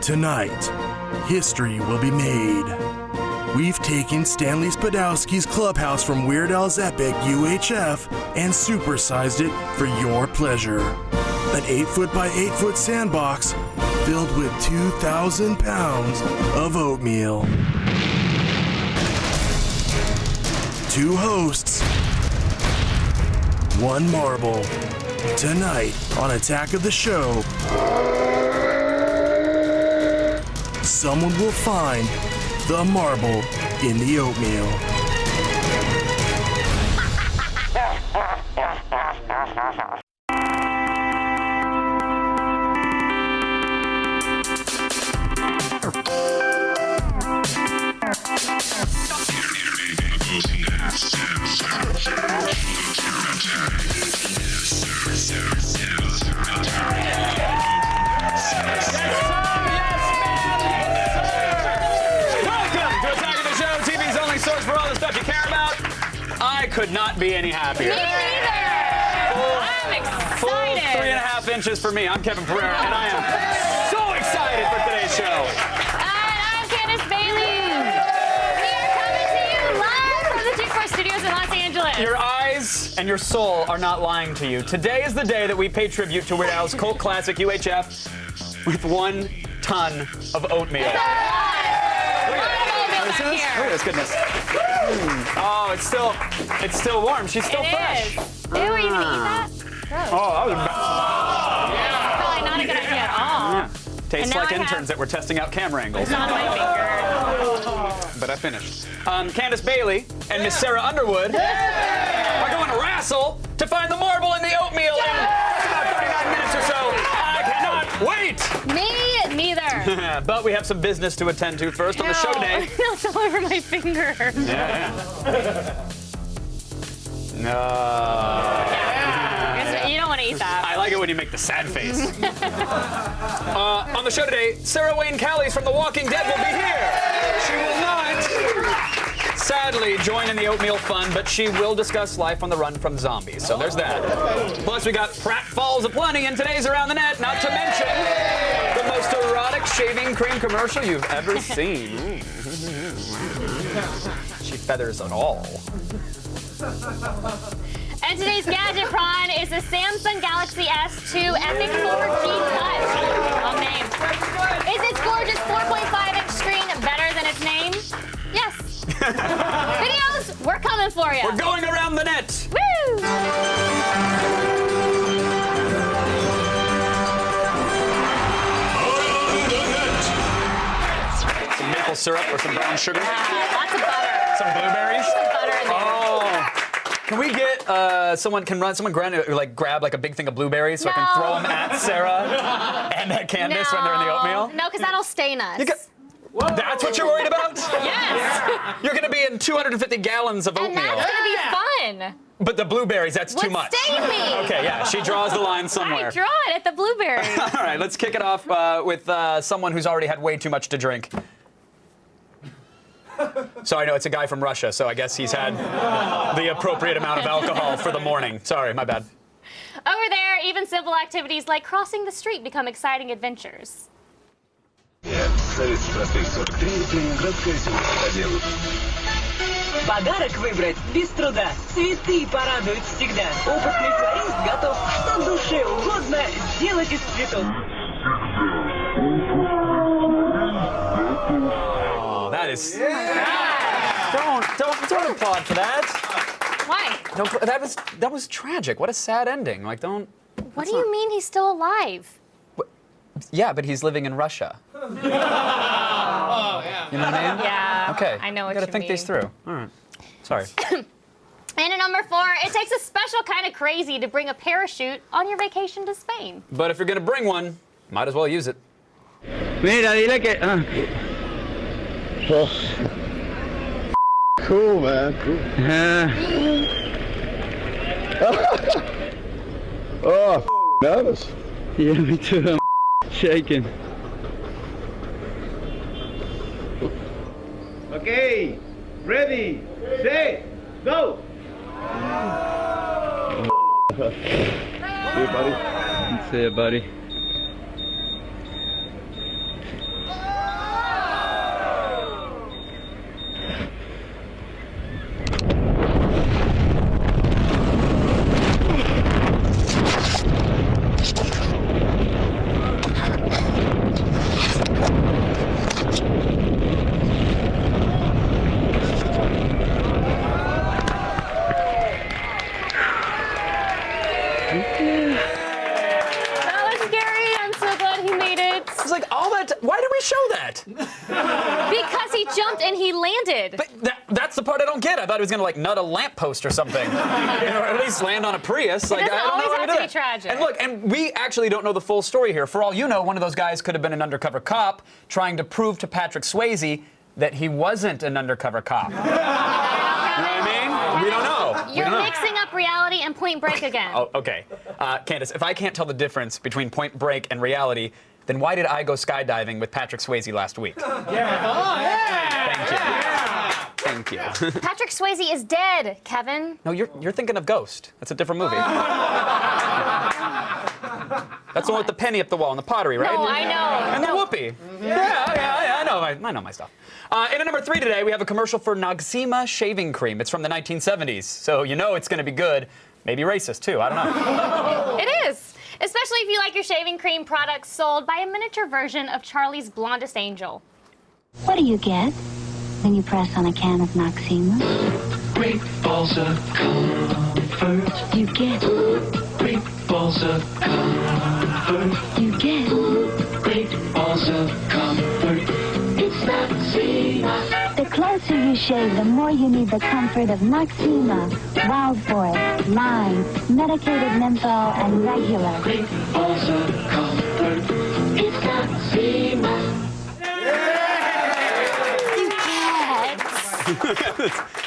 Tonight, history will be made. We've taken Stanley Spadowski's clubhouse from Weird Al's epic UHF and supersized it for your pleasure. An 8-foot by 8-foot sandbox filled with 2,000 pounds of oatmeal. 2 hosts, 1 marble. Tonight on Attack of the Show, someone will find the marble in the oatmeal. I could not be any happier. Me neither. I'm excited. Full 3.5 inches for me. I'm Kevin Pereira, and I am so excited for today's show. And I'm Candace Bailey. We are coming to you live from the G4 Studios in Los Angeles. Your eyes and your soul are not lying to you. Today is the day that we pay tribute to Weird Al's cult classic UHF with 1 ton of oatmeal. Look Look at this goodness. Oh, it's still warm. She's still fresh. Ew, are you gonna eat that? Gross. Oh, that was bad. Probably not a good idea at all. Yeah. Tastes like I interns that were testing out camera angles. It's on my finger. But I finished. Candace Bailey and Miss Sarah Underwood are going to wrestle to find the marble in the oatmeal in about 39 minutes or so. I cannot wait! Me neither. But we have some business to attend to first on the show today. It's all over my finger. Yeah. No. You don't want to eat that. I like it when you make the sad face. On the show today, Sarah Wayne Callies from The Walking Dead will be here. She will not, sadly, join in the oatmeal fun, but she will discuss life on the run from zombies. So there's that. Plus, we got pratfalls aplenty in today's Around the Net, not to mention the most erotic shaving cream commercial you've ever seen. She feathers it all. And today's Gadget prawn is the Samsung Galaxy S2 Epic 4G Cut. Long name. Is its gorgeous 4.5-inch screen better than its name? Yes. Videos, we're coming for you. We're going around the net. Woo! Some maple syrup or some brown sugar. Lots of butter. Some blueberries. Some butter in there. Oh. Can we get someone grab like a big thing of blueberries so I can throw them at Sarah and at Candace when they're in the oatmeal? No, because that'll stain us. That's what you're worried about? Yes. You're gonna be in 250 gallons of oatmeal. And that's gonna be fun. But the blueberries, that's too much. Stain me. Okay, yeah, she draws the line somewhere. I draw it at the blueberry. All right, let's kick it off with someone who's already had way too much to drink. Sorry, no, it's a guy from Russia, so I guess he's had the appropriate amount of alcohol for the morning. Sorry, my bad. Over there, even simple activities like crossing the street become exciting adventures. Подарок выбрать без труда. Цветы порадуют всегда. Опытный флорист готов, что душе угодно, сделать из цветов. Oh, that is. Don't applaud for that. Why? That was tragic. What a sad ending. Like, don't. What do you mean he's still alive? Yeah, but he's living in Russia. Oh, yeah. You know what I mean? Yeah. Okay. I know what you mean. Gotta think these through. All right. Sorry. And at number 4, it takes a special kind of crazy to bring a parachute on your vacation to Spain. But if you're gonna bring one, might as well use it. Mira, dile que. Cool, man. Cool. Oh, nervous. Yeah, me too. I'm shaking. Okay, ready, set, go. See you, buddy. See ya, buddy. was like, all that. Why did we show that? Because he jumped and he landed. But that's the part I don't get. I thought he was gonna like nut a lamppost or something, or at least land on a Prius. Like, doesn't I don't know always how have to to do be it. tragic. And look, and we actually don't know the full story here. For all you know, one of those guys could have been an undercover cop trying to prove to Patrick Swayze that he wasn't an undercover cop. You know what I mean? We don't know. You're mixing up reality and Point Break again. Oh, okay. Candace, if I can't tell the difference between Point Break and reality, then why did I go skydiving with Patrick Swayze last week? Thank you. Patrick Swayze is dead, Kevin. No, you're thinking of Ghost. That's a different movie. That's the one with the penny up the wall and the pottery, right? No, I know. And the whoopee. Yeah, I know my stuff. In at number 3 today, we have a commercial for Noxzema shaving cream. It's from the 1970s, so you know it's going to be good. Maybe racist, too. I don't know. It is. Especially if you like your shaving cream products sold by a miniature version of Charlie's Blondest Angel. What do you get when you press on a can of Noxzema? Great balls of comfort. You get Great balls of comfort. You get Great balls of comfort. It's Noxzema. The closer you shave, the more you need the comfort of Noxzema. Wild Boy, Lime, Medicated Menthol, and Regular. Great balls of comfort. It's Noxzema.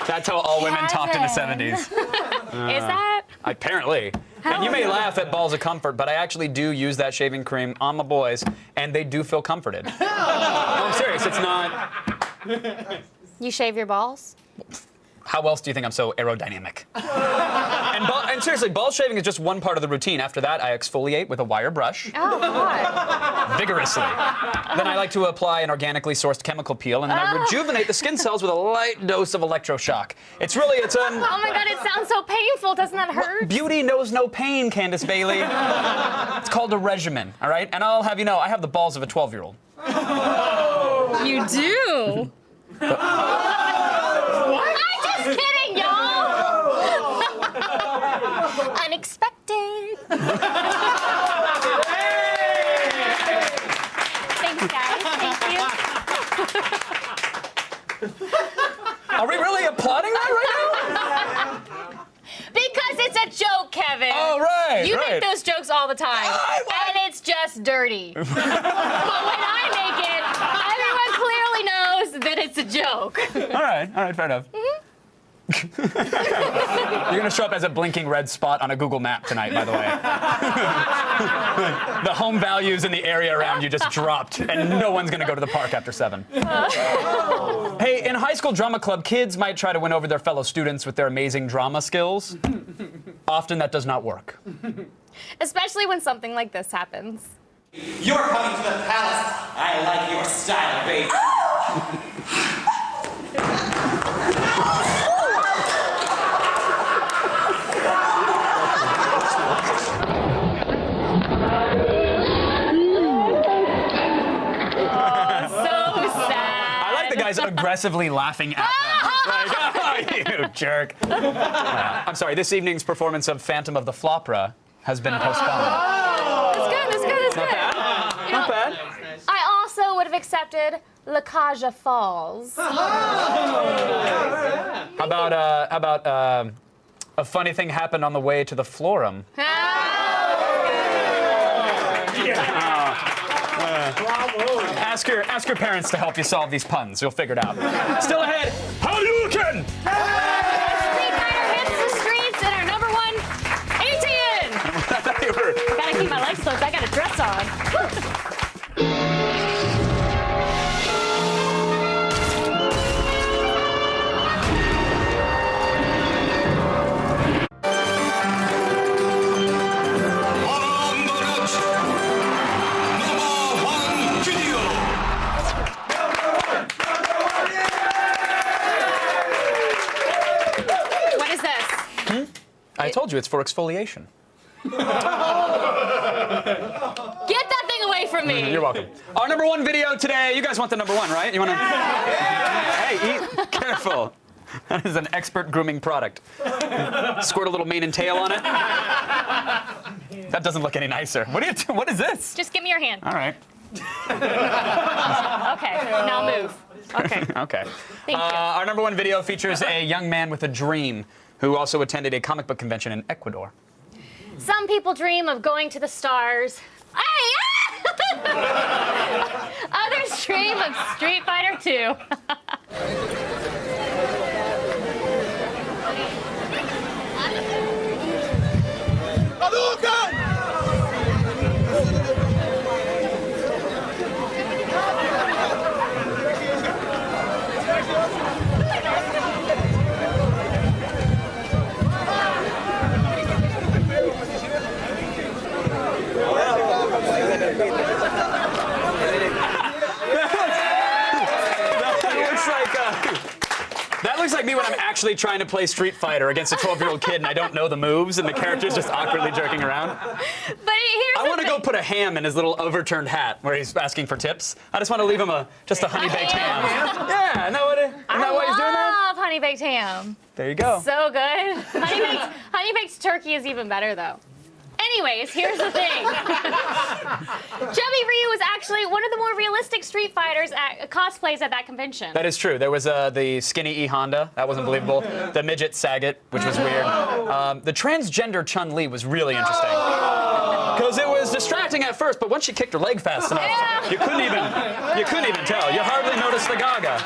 That's how all women talked in the 70s. Is that? Apparently. And you may laugh at balls of comfort, but I actually do use that shaving cream on my boys, and they do feel comforted. No, I'm serious. It's not. You shave your balls? How else do you think I'm so aerodynamic? And seriously, ball shaving is just one part of the routine. After that, I exfoliate with a wire brush. Oh, God. Vigorously. Then I like to apply an organically sourced chemical peel, and then I rejuvenate the skin cells with a light dose of electroshock. It's Oh my God, it sounds so painful. Doesn't that hurt? Beauty knows no pain, Candace Bailey. It's called a regimen, all right? And I'll have you know, I have the balls of a 12-year-old. You do? I'm just kidding, y'all. Unexpected. Thanks, guys. Thank you. Are we really applauding that right now? Because it's a joke, Kevin. Oh, right. You make those jokes all the time. And it's just dirty. But when I make it, everyone clearly knows that it's a joke. All right, fair enough. You're gonna show up as a blinking red spot on a Google map tonight, by the way. The home values in the area around you just dropped, and no one's gonna go to the park after 7. Hey, in high school drama club, kids might try to win over their fellow students with their amazing drama skills. Often that does not work. Especially when something like this happens. You're coming to the palace. I like your style, babe. Guys aggressively laughing at them. Like, oh, you jerk. I'm sorry, this evening's performance of Phantom of the Flopera has been postponed. That's good. Not bad. I also would have accepted La Caja Falls. How about a funny thing happened on the way to the Florum? Ask your parents to help you solve these puns. You'll figure it out. Still ahead. How you looking? Street Fighter hits the streets and our number 1 ATN. Gotta keep my legs closed. I got a dress on. I told you it's for exfoliation. Get that thing away from me. You're welcome. Our number 1 video today. You guys want the number 1, right? You want to? Hey, eat careful. That is an expert grooming product. Squirt a little mane and tail on it. That doesn't look any nicer. What are you? What is this? Just give me your hand. All right. Okay, now move. Okay. Okay. Thank you. Our number one video features a young man with a dream who also attended a comic book convention in Ecuador. Some people dream of going to the stars. Hey! Others dream of Street Fighter 2. That looks like me when I'm actually trying to play Street Fighter against a 12-year-old kid and I don't know the moves and the character's just awkwardly jerking around. But here's I want to go put a ham in his little overturned hat where he's asking for tips. I just want to leave him just a honey-baked ham. Yeah, isn't that why he's doing that? I love honey-baked ham. There you go. So good. Honey-baked turkey is even better, though. Anyways, here's the thing. Chubby Ryu was actually one of the more realistic Street Fighters cosplays at that convention. That is true. There was the skinny E Honda. That wasn't believable. The midget Saget, which was weird. The transgender Chun-Li was really interesting. Because it was distracting at first, but once she kicked her leg fast enough, you couldn't even tell. You hardly noticed the Gaga.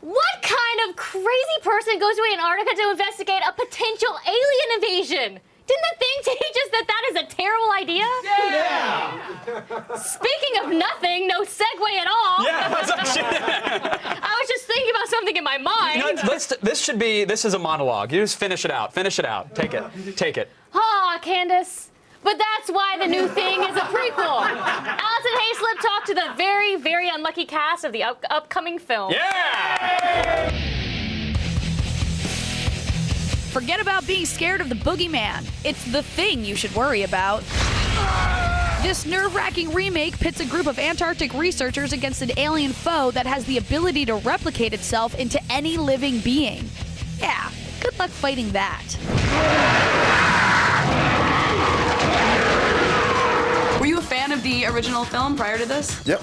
What kind of crazy person goes to Antarctica to investigate a potential alien invasion? Didn't the thing teach us that that is a terrible idea? Yeah! Speaking of nothing, no segue at all. Yeah, that's actually... I was just thinking about something in my mind. You know, this is a monologue. You just finish it out. Finish it out. Take it. Aw, Candace. But that's why the new thing is a prequel. Allison Hayslip talked to the very, very unlucky cast of the upcoming film. Yeah! Forget about being scared of the boogeyman. It's the thing you should worry about. This nerve-wracking remake pits a group of Antarctic researchers against an alien foe that has the ability to replicate itself into any living being. Yeah, good luck fighting that. Were you a fan of the original film prior to this? Yep.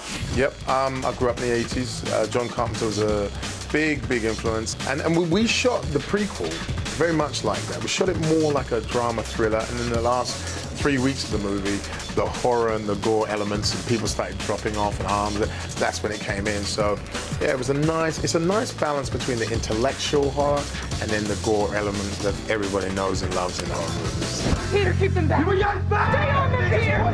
I grew up in the 80s. John Carpenter was a big influence. And we shot the prequel very much like that. We shot it more like a drama thriller, and in the last 3 weeks of the movie, the horror and the gore elements and people started dropping off and arms, that's when it came in. So yeah, it's a nice balance between the intellectual horror and then the gore element that everybody knows and loves in horror movies. Peter, keep them back. You were young back. Stay on them, Peter.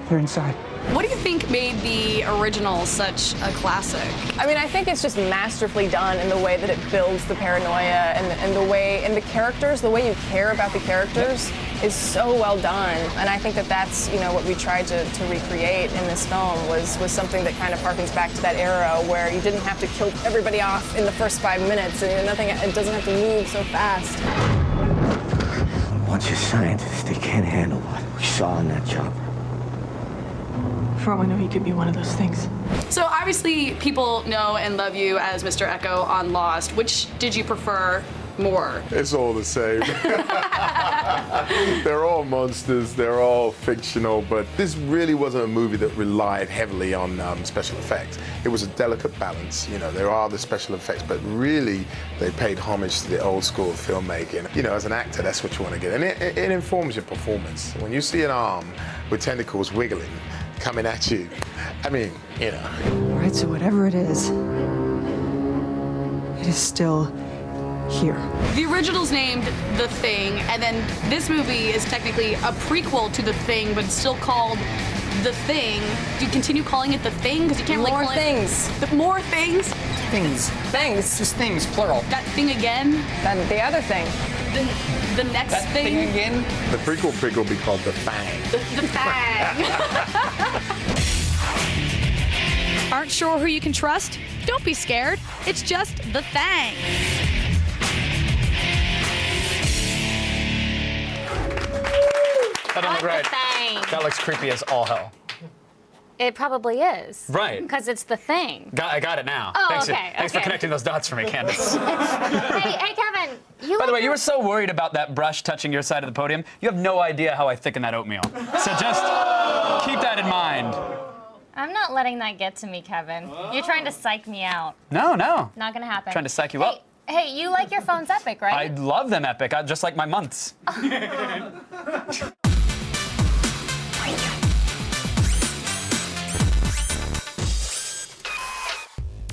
They're inside. What do you think made the original such a classic? I mean, I think it's just masterfully done in the way that it builds the paranoia and the way, and the characters, the way you care about the characters is so well done. And I think that that's, what we tried to recreate in this film was something that kind of harkens back to that era where you didn't have to kill everybody off in the first 5 minutes and it doesn't have to move so fast. A bunch of scientists, they can't handle what we saw on that job. For all we know, he could be one of those things. So obviously, people know and love you as Mr. Echo on Lost. Which did you prefer more? It's all the same. They're all monsters, they're all fictional, but this really wasn't a movie that relied heavily on special effects. It was a delicate balance. There are the special effects, but really they paid homage to the old school of filmmaking. As an actor, that's what you want to get, and it informs your performance. When you see an arm with tentacles wiggling, coming at you, All right, so whatever it is still here. The original's named The Thing, and then this movie is technically a prequel to The Thing, but it's still called The Thing. Do you continue calling it The Thing? Because you can't More things. More things? Things. Just things, plural. That thing again? Then the other thing. The next that thing again? The prequel will be called The Fang. The Fang. Aren't sure who you can trust? Don't be scared. It's just The Thang. That don't look right. That looks creepy as all hell. It probably is. Right. Because it's the thing. I got it now. Oh, Thanks okay. for connecting those dots for me, Candace. Hey, Kevin. Kevin, By the way, you were so worried about that brush touching your side of the podium. You have no idea how I thicken that oatmeal. So just keep that in mind. I'm not letting that get to me, Kevin. You're trying to psych me out. No. Not gonna happen. Trying to psych you up. Hey, you like your phones epic, right? I love them epic, just like my months.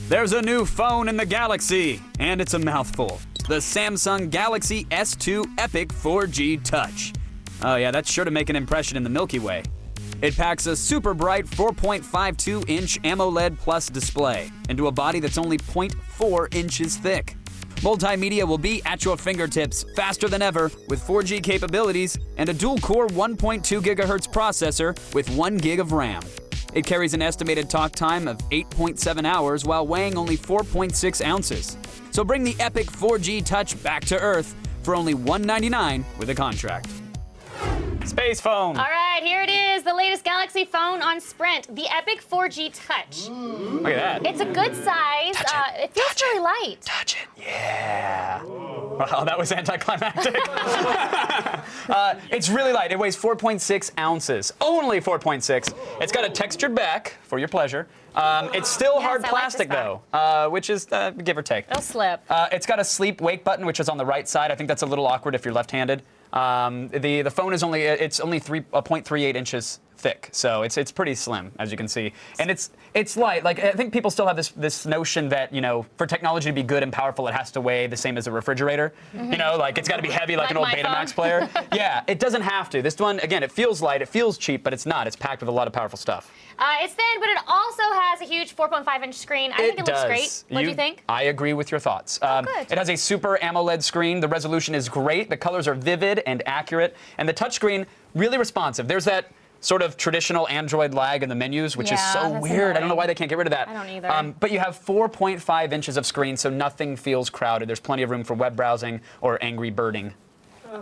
There's a new phone in the Galaxy, and it's a mouthful. The Samsung Galaxy S2 Epic 4G Touch. Oh yeah, that's sure to make an impression in the Milky Way. It packs a super bright 4.52-inch AMOLED Plus display into a body that's only 0.4 inches thick. Multimedia will be at your fingertips faster than ever with 4G capabilities and a dual-core 1.2 GHz processor with 1 gig of RAM. It carries an estimated talk time of 8.7 hours while weighing only 4.6 ounces. So bring the Epic 4G Touch back to Earth for only $199 with a contract. Space phone. All right, here it is, the latest Galaxy phone on Sprint, the Epic 4G Touch. Look at that. It's a good size. It feels really light. Touch it. Yeah. Wow, that was anticlimactic. It's really light. It weighs 4.6 ounces. Only 4.6. It's got a textured back for your pleasure. It's still hard plastic though, which is give or take. It'll slip. It's got a sleep-wake button, which is on the right side. I think that's a little awkward if you're left-handed. The phone is only 0.38 inches thick, so it's pretty slim, as you can see, and it's light. Like, I think people still have this notion that, you know, for technology to be good and powerful, it has to weigh the same as a refrigerator. Mm-hmm. You know, like it's got to be heavy like an old my Betamax phone. player. Yeah, it doesn't have to. This one, again, it feels light, it feels cheap, but it's not. It's packed with a lot of powerful stuff. It's thin, but it also has a huge 4.5-inch screen. I think it looks great. What do you think? I agree with your thoughts. Good. It has a super AMOLED screen. The resolution is great. The colors are vivid and accurate. And the touchscreen, really responsive. There's that sort of traditional Android lag in the menus, which is so weird. Annoying. I don't know why they can't get rid of that. I don't either. But you have 4.5 inches of screen, so nothing feels crowded. There's plenty of room for web browsing or angry birding.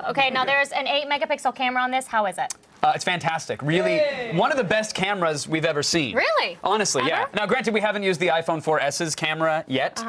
Okay, now there's an 8-megapixel camera on this. How is it? It's fantastic. Really, one of the best cameras we've ever seen. Really? Honestly, yeah. Ever? Now, granted, we haven't used the iPhone 4S's camera yet,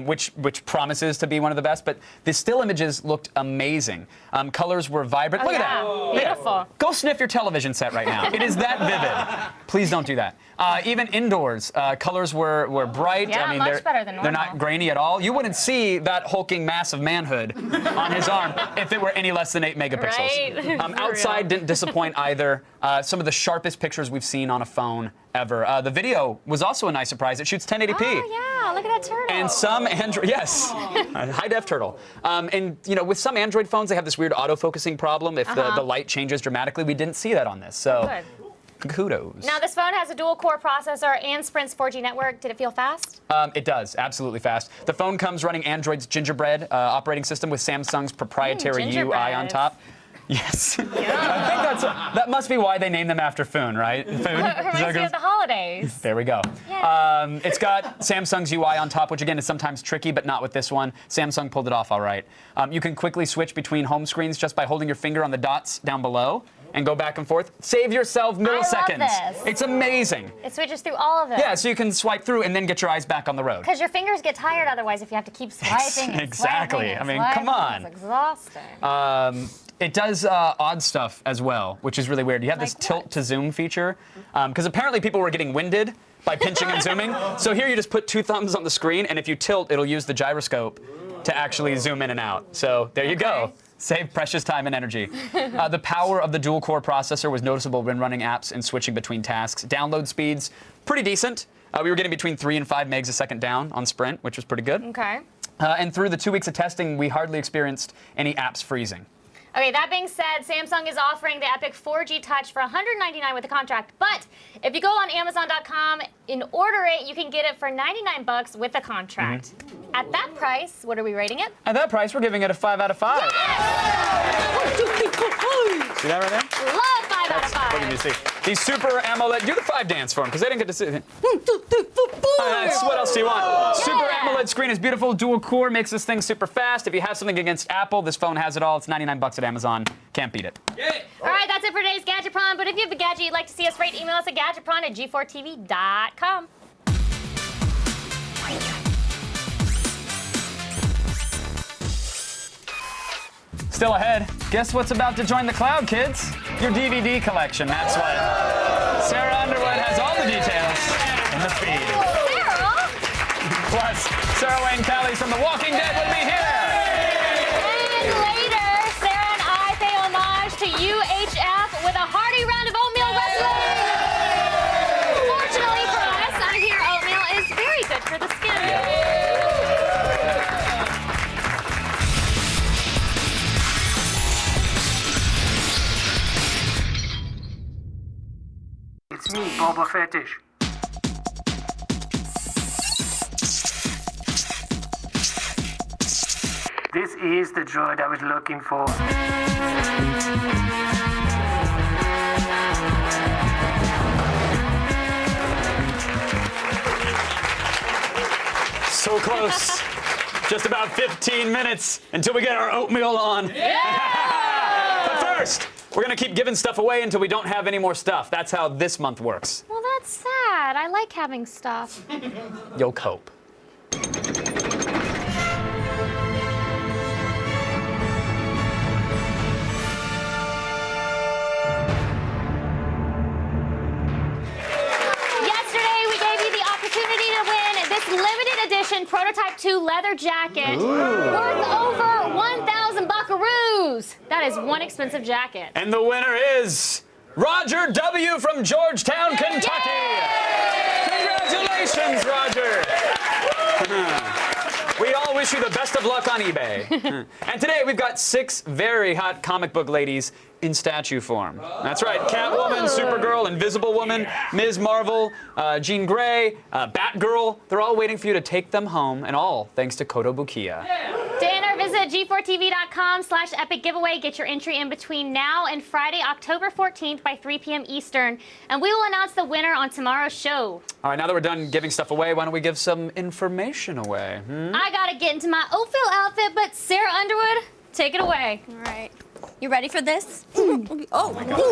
which promises to be one of the best, but the still images looked amazing. Colors were vibrant. Look at that. Beautiful. Go sniff your television set right now. It is that vivid. Please don't do that. Even indoors, colors were bright. Yeah, I mean, much better than they're normal. not grainy at all. You wouldn't see that hulking mass of manhood on his arm if it were any less than 8 megapixels. Right? Outside didn't disappoint either. Some of the sharpest pictures we've seen on a phone ever. The video was also a nice surprise. It shoots 1080p. Oh yeah, look at that turtle. And some Android, yes, high def turtle. And you know, with some Android phones, they have this weird autofocusing problem if the light changes dramatically. We didn't see that on this, so kudos. Now this phone has a dual-core processor and Sprint's 4G network. Did it feel fast? It does, absolutely fast. The phone comes running Android's Gingerbread operating system with Samsung's proprietary UI on top. Yes. I think that must be why they named them after Foon, right? Foon? Reminds me of the holidays. There we go. It's got Samsung's UI on top, which again is sometimes tricky, but not with this one. Samsung pulled it off all right. You can quickly switch between home screens just by holding your finger on the dots down below and go back and forth. Save yourself milliseconds. I love this. It's amazing. It switches through all of them. Yeah, so you can swipe through and then get your eyes back on the road. Because your fingers get tired otherwise if you have to keep swiping. And Exactly. swiping and I mean, swiping. come on. It's exhausting. It does odd stuff as well, which is really weird. You have this tilt to zoom feature, because apparently people were getting winded by pinching and zooming. So here you just put 2 thumbs on the screen, and if you tilt, it'll use the gyroscope to actually zoom in and out. So there you go. Save precious time and energy. The power of the dual-core processor was noticeable when running apps and switching between tasks. Download speeds, pretty decent. We were getting between 3 and 5 megs a second down on Sprint, which was pretty good. Okay. And through the 2 weeks of testing, we hardly experienced any apps freezing. Okay, that being said, Samsung is offering the Epic 4G Touch for $199 with a contract. But if you go on Amazon.com and order it, you can get it for $99 with a contract. At that price, what are we rating it? At that price, we're giving it a 5 out of 5. See that right there? Love 5 out of 5. What did you see? The Super AMOLED. Do the 5 dance for them, because they didn't get to see it. That's what else do you want? Super AMOLED screen is beautiful. Dual core makes this thing super fast. If you have something against Apple, this phone has it all. It's $99 at Amazon. Can't beat it. All right, that's it for today's Gadget Prawn. But if you have a gadget you'd like to see us rate, email us at gadgetprawn@g4tv.com. Still ahead. Guess what's about to join the cloud, kids? Your DVD collection, that's what. Sarah Underwood has all the details in the feed. Sarah? Plus, Sarah Wayne Callies from The Walking Dead will be here. And later, Sarah and I pay homage to UHF with a hearty round of oatmeal wrestling. Fortunately for us, I hear oatmeal is very good for the skin. It's me, Boba Fetish. This is the droid I was looking for. So close. Just about 15 minutes until we get our oatmeal on. But first, we're gonna keep giving stuff away until we don't have any more stuff. That's how this month works. Well, that's sad. I like having stuff. You'll cope. Yesterday, we gave you the opportunity to win this limited edition Prototype 2 leather jacket worth over 1,000 buckaroos. That is one expensive jacket. And the winner is Roger W. from Georgetown, Kentucky. Congratulations, Roger. We all wish you the best of luck on eBay. And today we've got 6 very hot comic book ladies in statue form. That's right, Catwoman, Supergirl, Invisible Woman, Ms. Marvel, Jean Grey, Batgirl. They're all waiting for you to take them home, and all thanks to Kotobukiya. To enter, visit g4tv.com/epic giveaway. Get your entry in between now and Friday, October 14th by 3 p.m. Eastern, and we will announce the winner on tomorrow's show. All right, now that we're done giving stuff away, why don't we give some information away? I gotta get into my Oatmeal outfit, but Sarah Underwood, take it away. All right. You ready for this? Oh my God.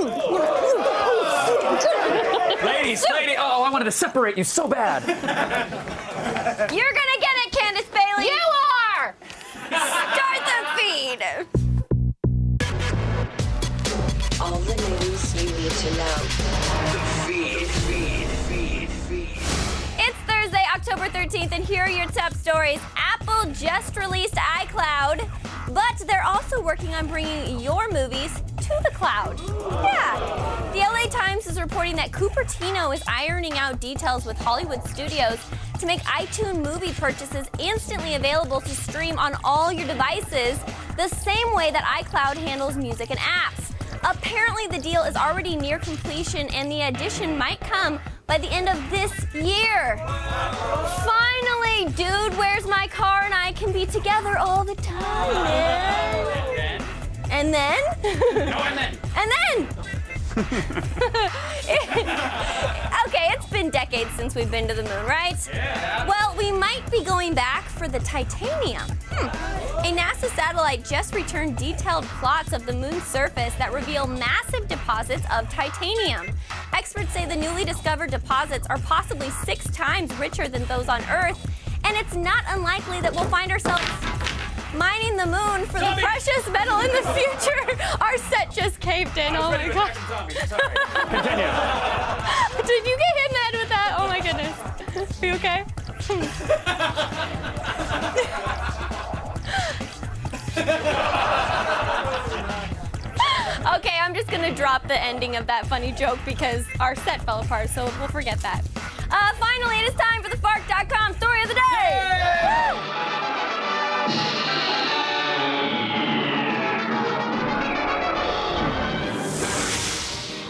Ladies, oh, I wanted to separate you so bad. You're gonna get it, Candace Bailey. You are! Start the feed. All the news you need to know. Feed. It's Thursday, October 13th, and here are your top stories. Apple just released iCloud, but they're also working on bringing your movies to the cloud. Yeah. The LA Times is reporting that Cupertino is ironing out details with Hollywood studios to make iTunes movie purchases instantly available to stream on all your devices, the same way that iCloud handles music and apps. Apparently, the deal is already near completion, and the addition might come by the end of this year. Finally, Dude, Where's My Car and I can be together all the time, man. And then? No, and then. And then? Okay, it's been decades since we've been to the moon, right? Yeah. Well, we might be going back for the titanium. A NASA satellite just returned detailed plots of the moon's surface that reveal massive deposits of titanium. Experts say the newly discovered deposits are possibly 6 times richer than those on Earth, and it's not unlikely that we'll find ourselves mining the moon for the precious metal in the future. Our set just caved in. Oh my God. Continue. Did you get hit in the head with that? Oh my goodness. Are you okay? Okay, I'm just gonna drop the ending of that funny joke because our set fell apart, so we'll forget that. Finally, it is time for the Fark.com story of the day.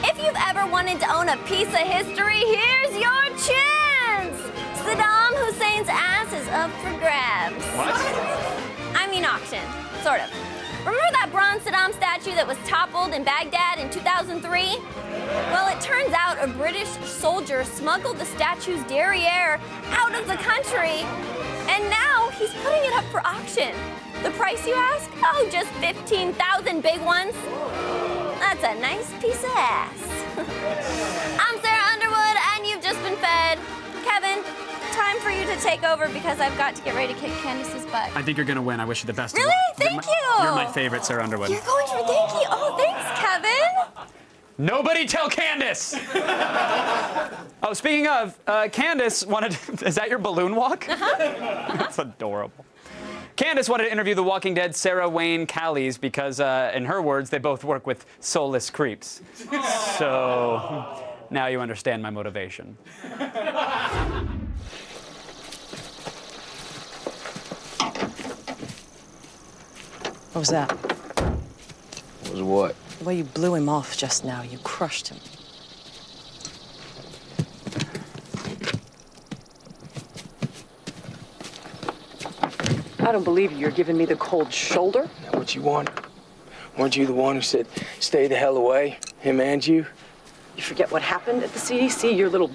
If you've ever wanted to own a piece of history, here's your chance! Saddam Hussein's ass is up for grabs. What? I mean auction, sort of. Remember that bronze Saddam statue that was toppled in Baghdad in 2003? Well, it turns out a British soldier smuggled the statue's derriere out of the country, and now he's putting it up for auction. The price, you ask? Oh, just 15,000 big ones. That's a nice piece of ass. I'm Sarah Underwood, and you've just been fed. Kevin, time for you to take over because I've got to get ready to kick Candace's butt. I think you're gonna win. I wish you the best of Really? luck. Thank you. You're my favorite, Sarah Underwood. You're going for thank you. Oh, thanks, Kevin. Nobody tell Candace! Oh, speaking of, Candace wanted, is that your balloon walk? That's adorable. Candace wanted to interview The Walking Dead Sarah Wayne Callies because, in her words, they both work with soulless creeps. So, now you understand my motivation. What was that? Was what? The way you blew him off just now. You crushed him. I don't believe you. You're giving me the cold shoulder. That what you wanted? Weren't you the one who said, stay the hell away? Him and you? You forget what happened at the CDC? Your little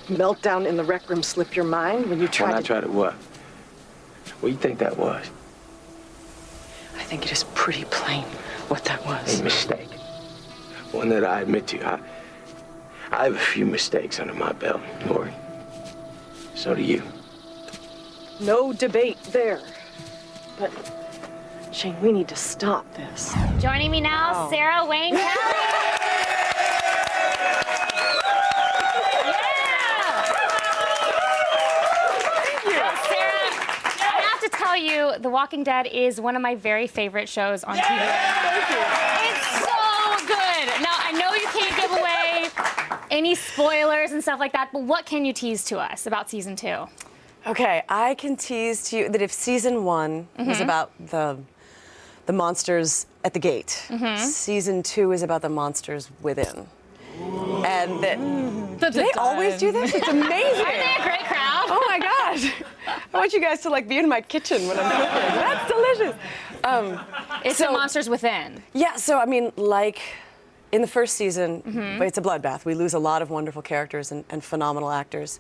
meltdown in the rec room slipped your mind when you tried When I tried to what? What do you think that was? I think it is pretty plain what that was. A mistake. One that I admit to. I have a few mistakes under my belt, Lori. So do you. No debate there. But, Shane, we need to stop this. Joining me now, Sarah Wayne Callies. Tell you, The Walking Dead is one of my very favorite shows on TV. Thank you. It's so good. Now, I know you can't give away any spoilers and stuff like that, but what can you tease to us about season 2? Okay, I can tease to you that if season 1 was about the monsters at the gate, season 2 is about the monsters within. And that do they always do this? It's amazing. Aren't they a great crowd? Oh my gosh. I want you guys to like be in my kitchen when I'm cooking. That's delicious. It's the monsters within. Yeah, so I mean, like in the first season, it's a bloodbath. We lose a lot of wonderful characters and phenomenal actors.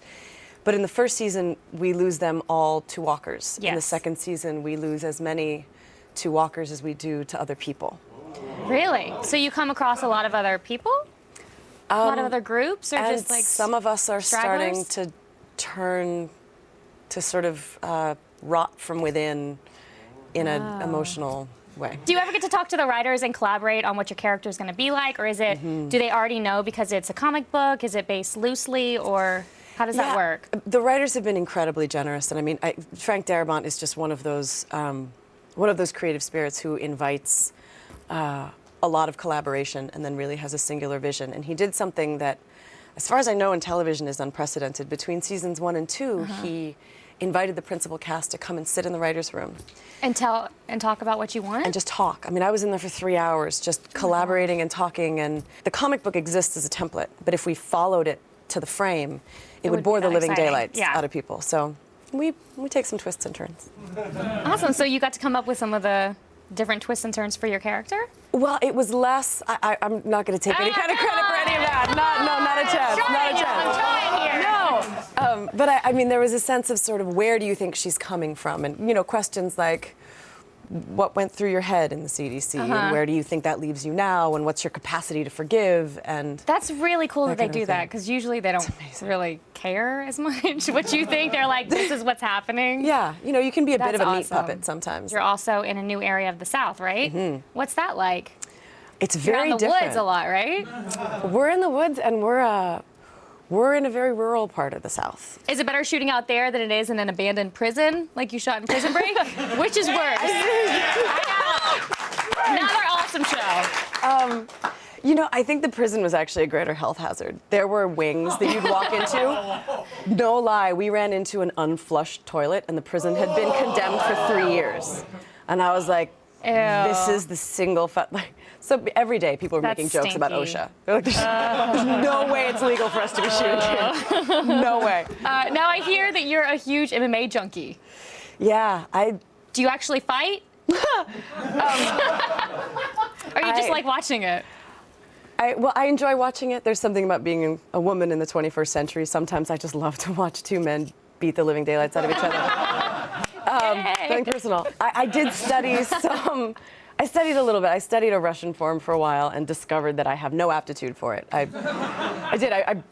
But in the first season, we lose them all to walkers. Yes. In the second season, we lose as many to walkers as we do to other people. Really? So you come across a lot of other people? A lot of other groups, or and just like some of us are starting stragglers? to turn to sort of rot from within in an emotional way. Do you ever get to talk to the writers and collaborate on what your character is going to be like, or is it? Do they already know because it's a comic book? Is it based loosely, or how does that work? The writers have been incredibly generous, and I mean, Frank Darabont is just one of those creative spirits who invites a lot of collaboration and then really has a singular vision. And he did something that, as far as I know, in television is unprecedented. Between seasons 1 and 2, he invited the principal cast to come and sit in the writer's room. And talk about what you want? And just talk. I mean, I was in there for 3 hours just collaborating and talking. And the comic book exists as a template, but if we followed it to the frame, it would bore the living daylights out of people. So we take some twists and turns. Awesome. So you got to come up with some of the different twists and turns for your character? Well, it was less. I'm not going to take any kind of credit for any of that. Not a chance. Not a chance. I'm trying here. No. But I mean, there was a sense of sort of where do you think she's coming from, and questions like, what went through your head in the CDC, and where do you think that leaves you now, and what's your capacity to forgive, and that's really cool that they do that, because usually they don't really care as much what you think. They're like, this is what's happening. Yeah, you can be a bit of a meat puppet sometimes. You're also in a new area of the South, right? What's that like? It's very different. You're out in the woods a lot, right? We're in the woods, and we're in a very rural part of the South. Is it better shooting out there than it is in an abandoned prison, like you shot in Prison Break? Which is worse? Another awesome show. I think the prison was actually a greater health hazard. There were wings that you'd walk into. No lie, we ran into an unflushed toilet, and the prison had been condemned for 3 years. And I was like, ew. This is the single so every day people were making jokes about OSHA. They're like, there's no way it's legal for us to be shooting here. No way. Now I hear that you're a huge MMA junkie. Yeah, Do you actually fight? Or you just like watching it? I enjoy watching it. There's something about being a woman in the 21st century. Sometimes I just love to watch two men beat the living daylights out of each other. Nothing personal. I did study some. I studied a little bit. I studied a Russian form for a while and discovered that I have no aptitude for it. I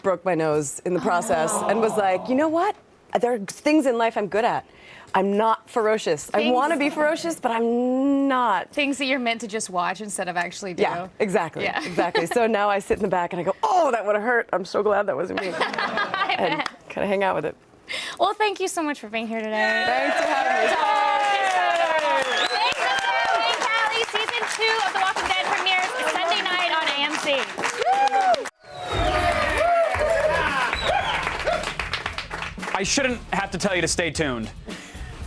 broke my nose in the process and was like, you know what? There are things in life I'm good at. I'm not ferocious. I want to be ferocious, but I'm not. Things that you're meant to just watch instead of actually do. Yeah, exactly. Exactly. So now I sit in the back and I go, oh, that would have hurt. I'm so glad that wasn't me. And kind of hang out with it. Well, thank you so much for being here today. Thanks for having me. Thanks to Sarah Wayne Callie. Season 2 of The Walking Dead premieres Sunday night on AMC. I shouldn't have to tell you to stay tuned.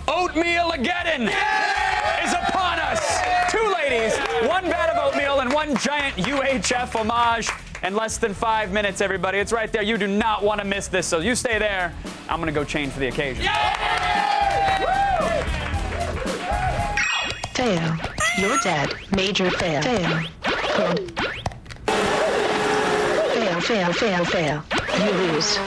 Oatmeal-ageddon is upon us. 2 ladies, 1 vat of oatmeal, and 1 giant UHF homage in less than 5 minutes, everybody. It's right there. You do not want to miss this, so you stay there. I'm going to go change for the occasion. Fail. You're dead. Major fail. Fail. Fail, fail, fail, fail. You lose.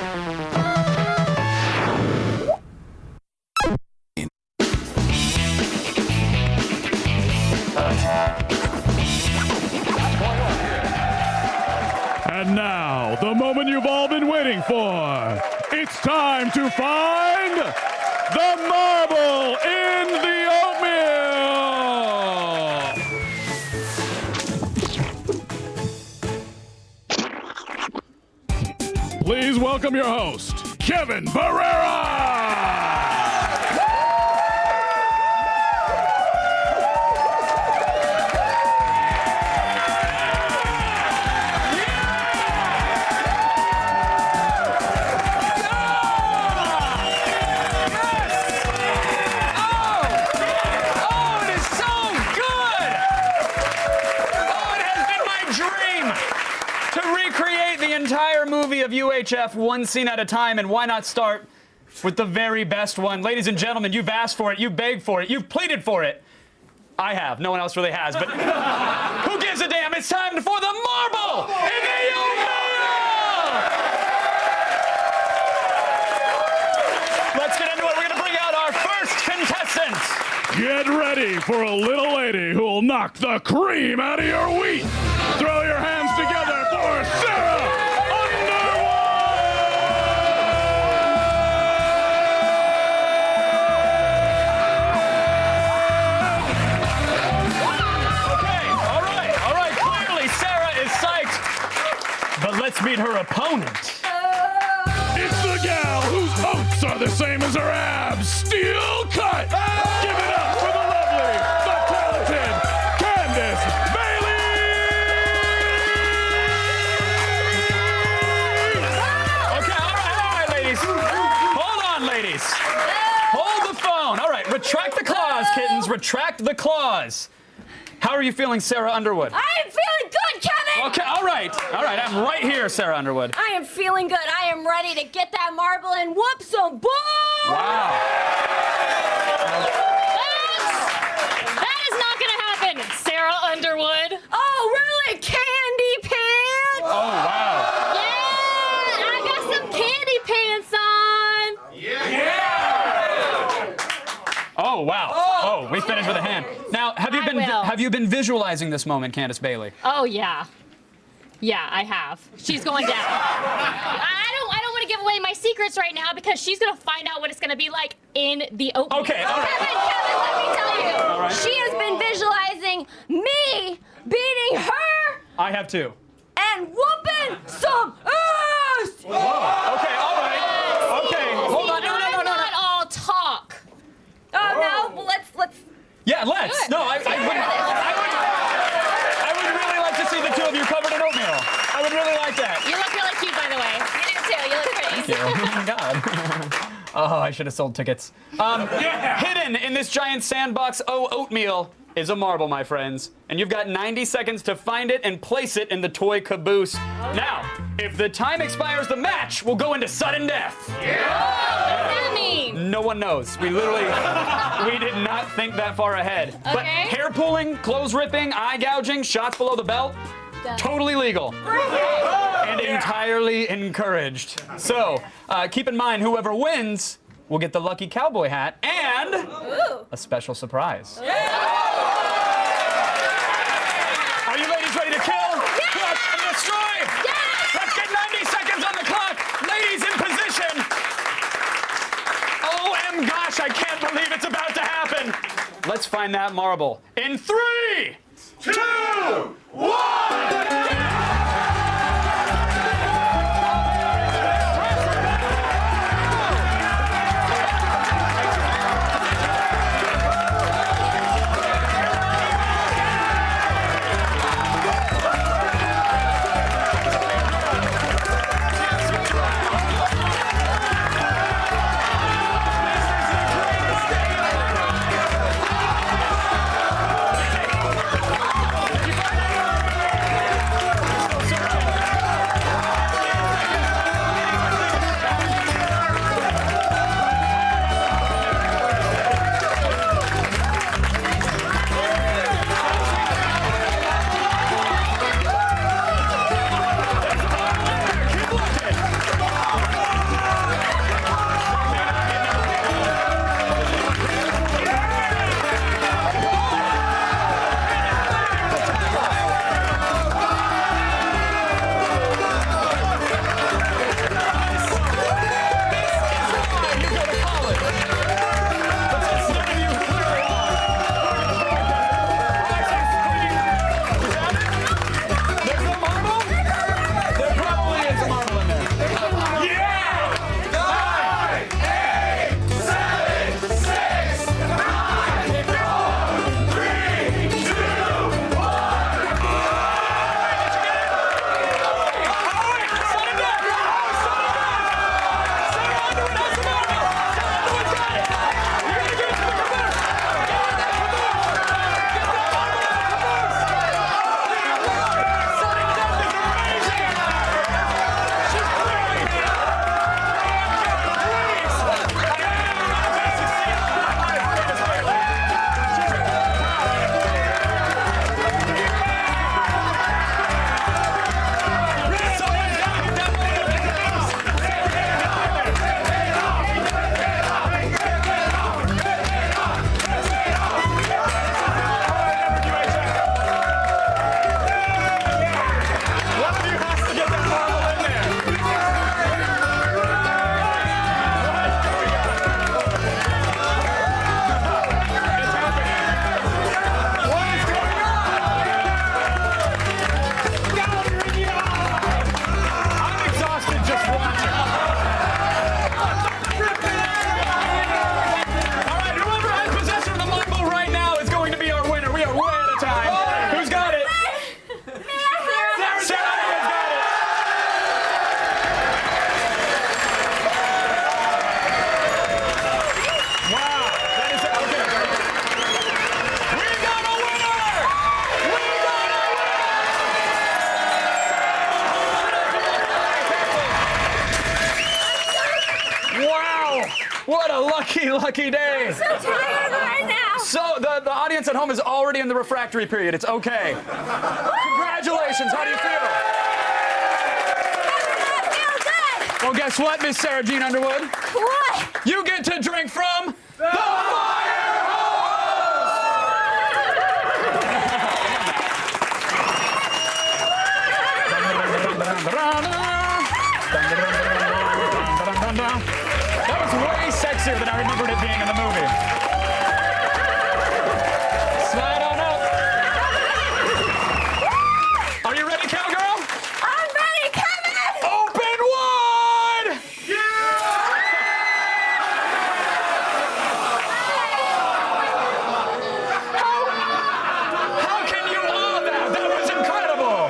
And now, the moment you've all been waiting for. It's time to find the marble in the oatmeal. Please welcome your host, Kevin Barrera. Entire movie of UHF one scene at a time, and why not start with the very best one? Ladies and gentlemen, you've asked for it, you've begged for it, you've pleaded for it. I have. No one else really has, but who gives a damn? It's time for the marble in the oatmeal! Let's get into it. We're going to bring out our first contestant. Get ready for a little lady who will knock the cream out of your wheat. Throw your hands together for Sarah. Let's meet her opponent. It's the gal whose oats are the same as her abs. Steel cut. Give it up for the lovely, the talented Candace Bailey. Okay, all right, ladies. Hold on, ladies. Hold the phone. All right, retract the claws, kittens. Retract the claws. How are you feeling, Sarah Underwood? I am feeling good, Kevin! Okay, all right. I'm right here, Sarah Underwood. I am feeling good. I am ready to get that marble and whoop some balls! Wow. That is not going to happen, Sarah Underwood. Oh, really? Candy pants? Oh, wow. Yeah, I got some candy pants on. Yeah! Oh, wow. Oh, we finished with a hand. Now, have you been visualizing this moment, Candace Bailey? Oh, yeah. Yeah, I have. She's going down. I don't want to give away my secrets right now because she's going to find out what it's going to be like in the oatmeal. Okay, all right. Kevin, let me tell you. All right. She has been visualizing me beating her. I have too. And whooping some ass. Whoa. Okay, all right. Okay, hold on. No. I'm not all talk. No, well, let's. Yeah, let's. No, I would really like to see the two of you covered in oatmeal. I would really like that. You look really cute, by the way. You do too. You look pretty. Thank you. Oh my God. Oh, I should have sold tickets. Hidden in this giant sandbox oatmeal is a marble, my friends. And you've got 90 seconds to find it and place it in the toy caboose. Now, if the time expires, the match will go into sudden death. Yeah. What does that mean? No one knows. We literally, we did not think that far ahead. Okay. But hair pulling, clothes ripping, eye gouging, shots below the belt, totally legal. And entirely encouraged. So, keep in mind, whoever wins will get the lucky cowboy hat and a special surprise. Are you ladies ready to kill, crush, and destroy? Let's get 90 seconds on the clock. Ladies in position. Let's find that marble. In 3, 2, 1. Lucky day. I'm so tired right now. So the audience at home is already in the refractory period. It's okay. Congratulations. How do you feel? I feel good. Well, guess what, Miss Sarah Jean Underwood? What? You get to drink from the fire hose. That was way sexier than I remembered it being in the movie. Slide on up. Are you ready, cowgirl? I'm ready, Kevin! Open wide! How can you all that? That was incredible!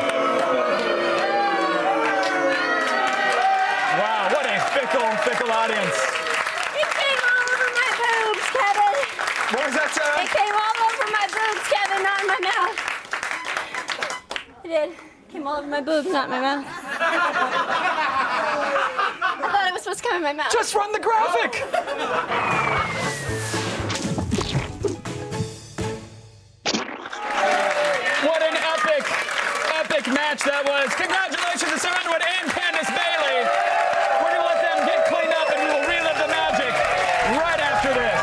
Wow, what a fickle audience. What was that, Sarah? It came all over my boobs, Kevin, not in my mouth. It did. It came all over my boobs, not in my mouth. I thought it was supposed to come in my mouth. Just run the graphic! What an epic match that was. Congratulations to Sarah Underwood and Candace Bailey. We're going to let them get cleaned up and we will relive the magic right after this.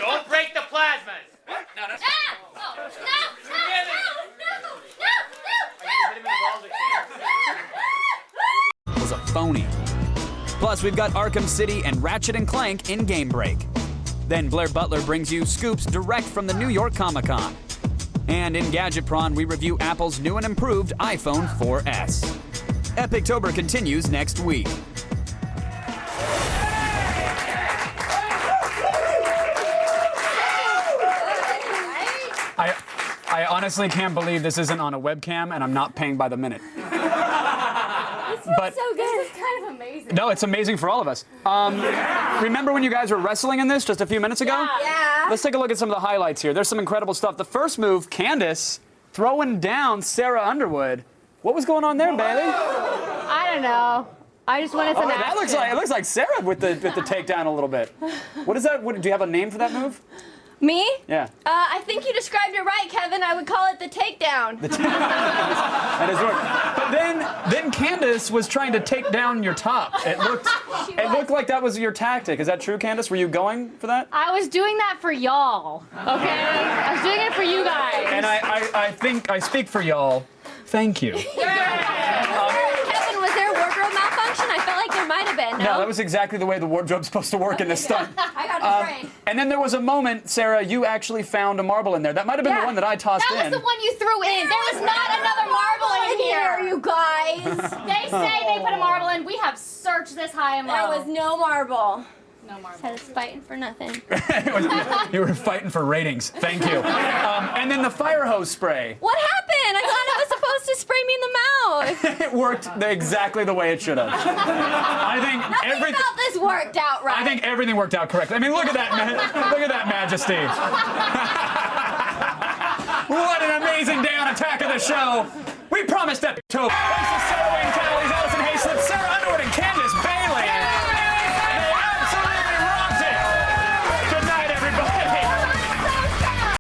Don't break the plasmas. No! Plus, we've got Arkham City and Ratchet & Clank in Game Break. Then Blair Butler brings you scoops direct from the New York Comic-Con. And in Gadget Prawn, we review Apple's new and improved iPhone 4S. Epictober continues next week. I honestly can't believe this isn't on a webcam and I'm not paying by the minute. But so good. This is kind of amazing. no, it's amazing for all of us. Remember when you guys were wrestling in this just a few minutes ago? Yeah. Let's take a look at some of the highlights here. There's some incredible stuff. The first move, Candace throwing down Sarah Underwood. What was going on there, Bailey? I don't know. I just wanted some action. It looks like Sarah with the takedown a little bit. What is that? Do you have a name for that move? Me? Yeah. I think you described it right, Kevin. I would call it the takedown. That is right. But then Candace was trying to take down your top. It looked like that was your tactic. Is that true, Candace? Were you going for that? I was doing that for y'all. Okay? I was doing it for you guys. And I think I speak for y'all. Thank you. Kevin, was there a wardrobe malfunction? I felt like there might have been. No, that was exactly the way the wardrobe's supposed to work in this stunt. I got it right. And then there was a moment, Sarah, you actually found a marble in there. That might have been the one that I tossed in. That was the one you threw in. There was not another marble in here. You guys. They say they put a marble in. We have searched this high and low. There was no marble. No marble. I was fighting for nothing. You were fighting for ratings. Thank you. And then the fire hose spray. What happened? I thought it was supposed to spray me in the mouth. It worked exactly the way it should have. I think Nothing about this worked out right. I think everything worked out correctly. I mean, look at that, look at that majesty. What an amazing day on Attack of the Show. We promised Epictober.